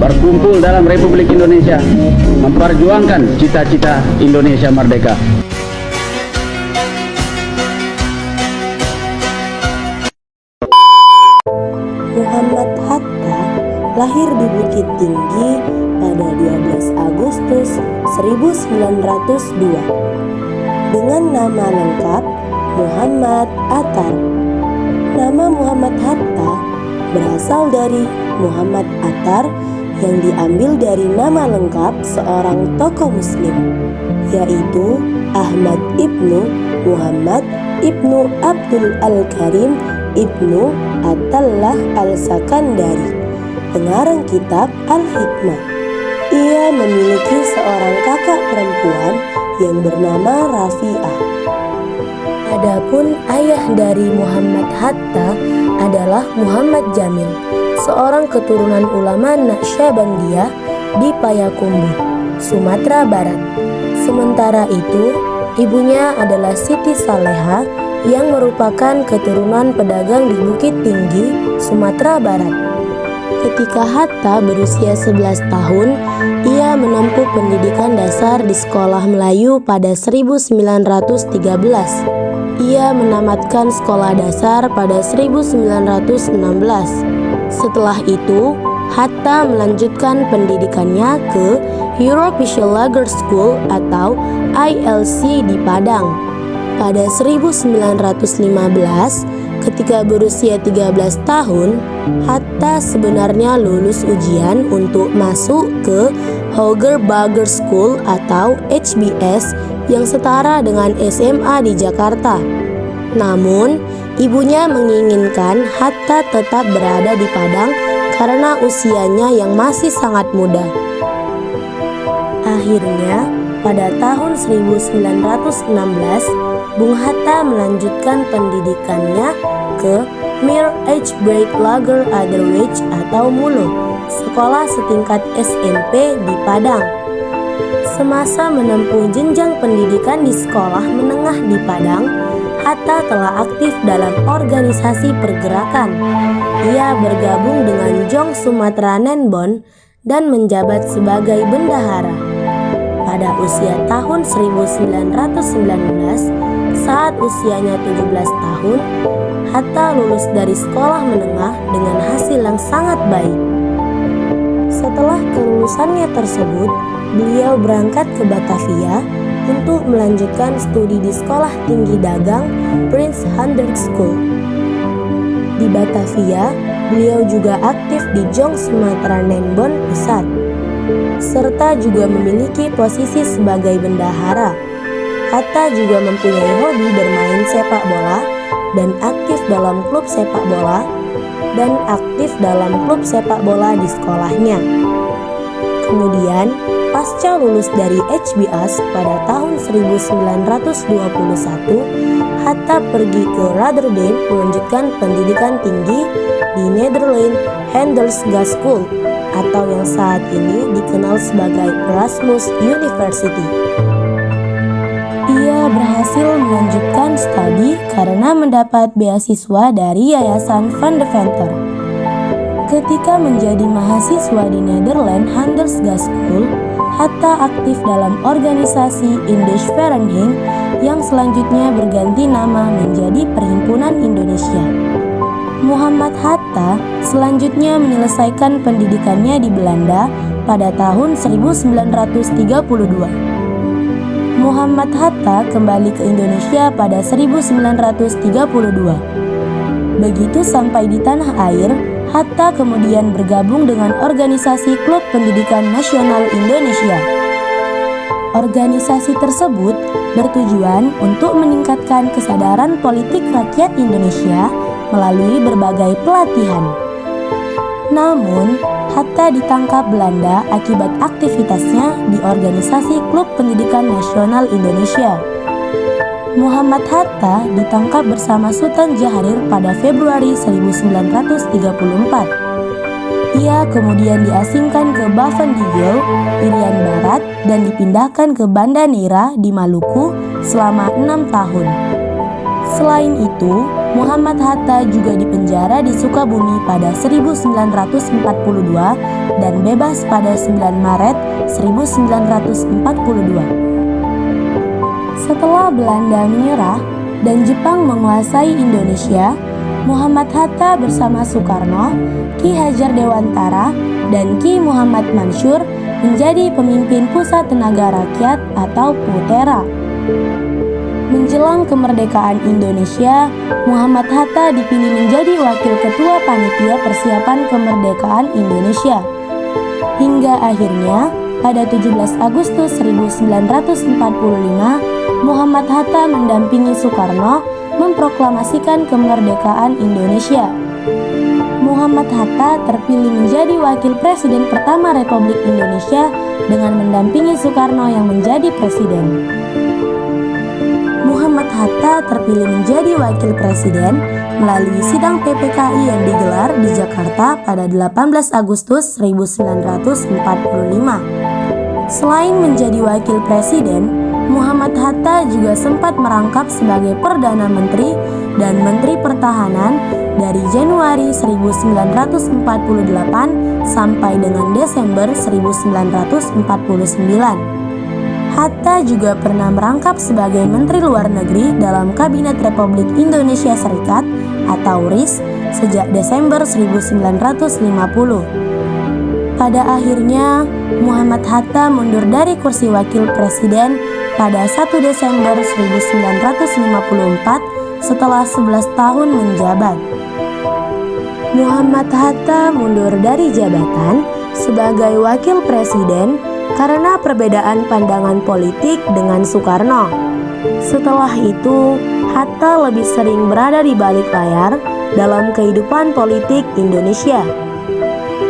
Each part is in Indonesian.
berkumpul dalam Republik Indonesia, memperjuangkan cita-cita Indonesia merdeka. Muhammad Hatta lahir di Bukit Tinggi pada 12 Agustus 1902 dengan nama lengkap Muhammad Attar. Nama Muhammad Hatta berasal dari Muhammad Attar yang diambil dari nama lengkap seorang tokoh muslim, yaitu Ahmad ibnu Muhammad ibnu Abdul Al-Karim ibnu Attallah Al-Sakandari, pengarang kitab Al-Hikmah. Ia memiliki seorang kakak perempuan yang bernama Rafi'ah. Adapun ayah dari Muhammad Hatta adalah Muhammad Jamil, seorang keturunan ulama Naqsyabandiyah di Payakumbuh, Sumatera Barat. Sementara itu, ibunya adalah Siti Saleha yang merupakan keturunan pedagang di Bukit Tinggi, Sumatera Barat. Ketika Hatta berusia 11 tahun, ia menempuh pendidikan dasar di Sekolah Melayu pada 1913. Ia menamatkan sekolah dasar pada 1916. Setelah itu, Hatta melanjutkan pendidikannya ke European Lager School atau ILC di Padang. Pada 1915, ketika berusia 13 tahun, Hatta sebenarnya lulus ujian untuk masuk ke Hogger Bagger School atau HBS yang setara dengan SMA di Jakarta. Namun, ibunya menginginkan Hatta tetap berada di Padang karena usianya yang masih sangat muda. Akhirnya, pada tahun 1916, Bung Hatta melanjutkan pendidikannya ke Mir H.Break Lager Aderwich atau MULO, sekolah setingkat SMP di Padang. Semasa menempuh jenjang pendidikan di sekolah menengah di Padang, Hatta telah aktif dalam organisasi pergerakan. Ia bergabung dengan Jong Sumatera Nenbon dan menjabat sebagai bendahara. Pada usia tahun 1919, saat usianya 17 tahun, Hatta lulus dari sekolah menengah dengan hasil yang sangat baik. Setelah kelulusannya tersebut, beliau berangkat ke Batavia untuk melanjutkan studi di Sekolah Tinggi Dagang Prince Hendrik School. Di Batavia, beliau juga aktif di Jong Sumatera Nenbon Pusat, serta juga memiliki posisi sebagai bendahara. Hatta juga mempunyai hobi bermain sepak bola dan aktif dalam klub sepak bola di sekolahnya. Kemudian, pasca lulus dari HBS pada tahun 1921, Hatta pergi ke Rotterdam melanjutkan pendidikan tinggi di Netherlands Handelsgas School atau yang saat ini dikenal sebagai Erasmus University. Ia berhasil melanjutkan studi karena mendapat beasiswa dari Yayasan Van Deventer. Ketika menjadi mahasiswa di Netherlands Handelsgas School, Hatta aktif dalam organisasi Indische Vereniging yang selanjutnya berganti nama menjadi Perhimpunan Indonesia. Muhammad Hatta selanjutnya menyelesaikan pendidikannya di Belanda pada tahun 1932. Muhammad Hatta kembali ke Indonesia pada 1932. Begitu sampai di tanah air, Hatta kemudian bergabung dengan organisasi Klub Pendidikan Nasional Indonesia. Organisasi tersebut bertujuan untuk meningkatkan kesadaran politik rakyat Indonesia melalui berbagai pelatihan. Namun, Hatta ditangkap Belanda akibat aktivitasnya di organisasi Klub Pendidikan Nasional Indonesia. Muhammad Hatta ditangkap bersama Sultan Jaharir pada Februari 1934. Ia kemudian diasingkan ke Bavendigel, Irian Barat, dan dipindahkan ke Banda Neira di Maluku selama 6 tahun. Selain itu, Muhammad Hatta juga dipenjara di Sukabumi pada 1942 dan bebas pada 9 Maret 1942. Setelah Belanda menyerah dan Jepang menguasai Indonesia, Muhammad Hatta bersama Soekarno, Ki Hajar Dewantara, dan Ki Muhammad Mansur menjadi pemimpin Pusat Tenaga Rakyat atau PUTERA. Menjelang kemerdekaan Indonesia, Muhammad Hatta dipilih menjadi Wakil Ketua Panitia Persiapan Kemerdekaan Indonesia. Hingga akhirnya, pada 17 Agustus 1945, Muhammad Hatta mendampingi Soekarno memproklamasikan kemerdekaan Indonesia. Muhammad Hatta terpilih menjadi Wakil Presiden pertama Republik Indonesia dengan mendampingi Soekarno yang menjadi Presiden. Muhammad Hatta terpilih menjadi Wakil Presiden melalui sidang PPKI yang digelar di Jakarta pada 18 Agustus 1945. Selain menjadi Wakil Presiden, Muhammad Hatta juga sempat merangkap sebagai Perdana Menteri dan Menteri Pertahanan dari Januari 1948 sampai dengan Desember 1949. Hatta juga pernah merangkap sebagai Menteri Luar Negeri dalam Kabinet Republik Indonesia Serikat atau RIS sejak Desember 1950. Pada akhirnya, Muhammad Hatta mundur dari kursi Wakil Presiden pada 1 Desember 1954 setelah 11 tahun menjabat. Muhammad Hatta mundur dari jabatan sebagai Wakil Presiden karena perbedaan pandangan politik dengan Soekarno. Setelah itu, Hatta lebih sering berada di balik layar dalam kehidupan politik Indonesia.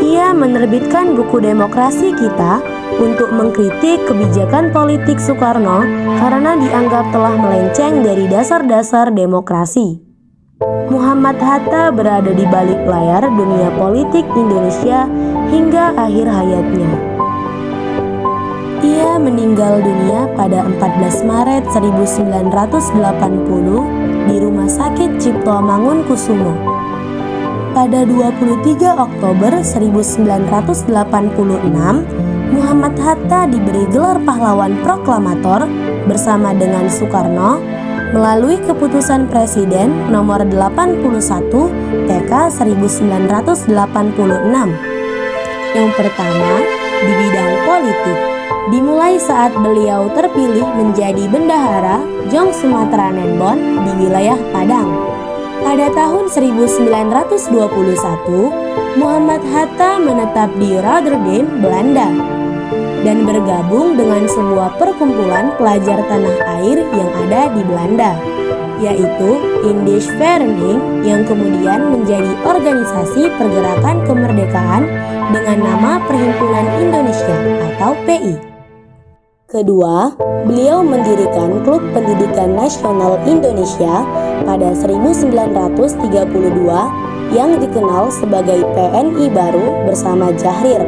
Ia menerbitkan buku Demokrasi Kita untuk mengkritik kebijakan politik Soekarno karena dianggap telah melenceng dari dasar-dasar demokrasi. Muhammad Hatta berada di balik layar dunia politik Indonesia hingga akhir hayatnya. Ia meninggal dunia pada 14 Maret 1980 di Rumah Sakit Cipto Mangunkusumo. Pada 23 Oktober 1986, Muhammad Hatta diberi gelar pahlawan proklamator bersama dengan Soekarno melalui keputusan Presiden nomor 81 TK 1986. Yang pertama, di bidang politik, dimulai saat beliau terpilih menjadi Bendahara Jong Sumatera Nenbon di wilayah Padang. Pada tahun 1921, Muhammad Hatta menetap di Rotterdam, Belanda, dan bergabung dengan sebuah perkumpulan pelajar tanah air yang ada di Belanda, yaitu Indisch Vereniging, yang kemudian menjadi organisasi pergerakan kemerdekaan dengan nama Perhimpunan Indonesia atau PI. Kedua, beliau mendirikan Klub Pendidikan Nasional Indonesia pada 1932 yang dikenal sebagai PNI Baru bersama Jahrir.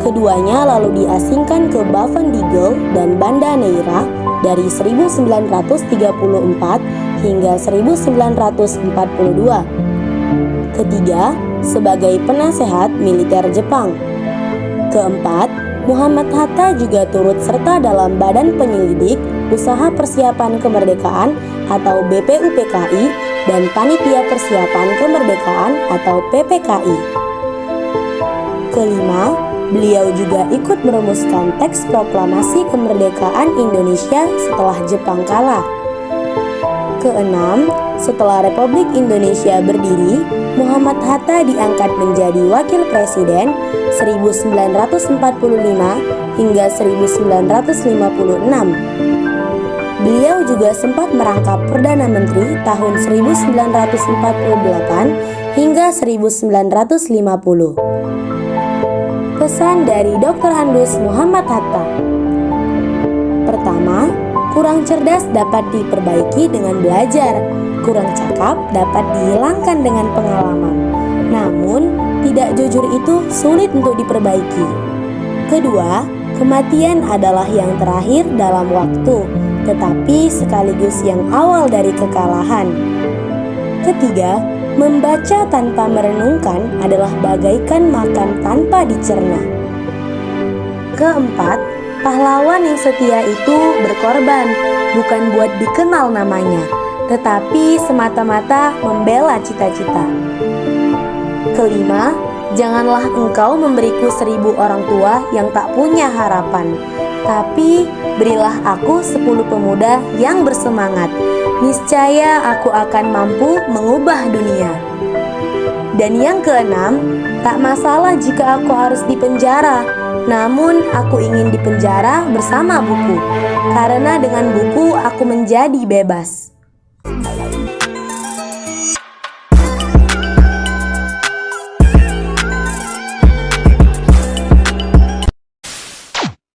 Keduanya lalu diasingkan ke Bavendigel dan Banda Neira dari 1934 hingga 1942. Ketiga, sebagai penasehat militer Jepang. Keempat, Muhammad Hatta juga turut serta dalam Badan Penyelidik Usaha Persiapan Kemerdekaan atau BPUPKI dan Panitia Persiapan Kemerdekaan atau PPKI. Kelima, beliau juga ikut merumuskan teks proklamasi kemerdekaan Indonesia setelah Jepang kalah. Keenam, setelah Republik Indonesia berdiri, Muhammad Hatta diangkat menjadi Wakil Presiden 1945 hingga 1956. Beliau juga sempat merangkap Perdana Menteri tahun 1948 hingga 1950. Pesan dari Dr. Handus Muhammad Hatta. Pertama, kurang cerdas dapat diperbaiki dengan belajar, kurang cakap dapat dihilangkan dengan pengalaman. Namun, tidak jujur itu sulit untuk diperbaiki. Kedua, kematian adalah yang terakhir dalam waktu, tetapi sekaligus yang awal dari kekalahan. Ketiga, membaca tanpa merenungkan adalah bagaikan makan tanpa dicerna. Keempat, pahlawan yang setia itu berkorban, bukan buat dikenal namanya, tetapi semata-mata membela cita-cita. Kelima, janganlah engkau memberiku 1000 orang tua yang tak punya harapan, tapi berilah aku 10 pemuda yang bersemangat. Niscaya aku akan mampu mengubah dunia. Dan yang keenam, tak masalah jika aku harus dipenjara, namun aku ingin dipenjara bersama buku, karena dengan buku aku menjadi bebas.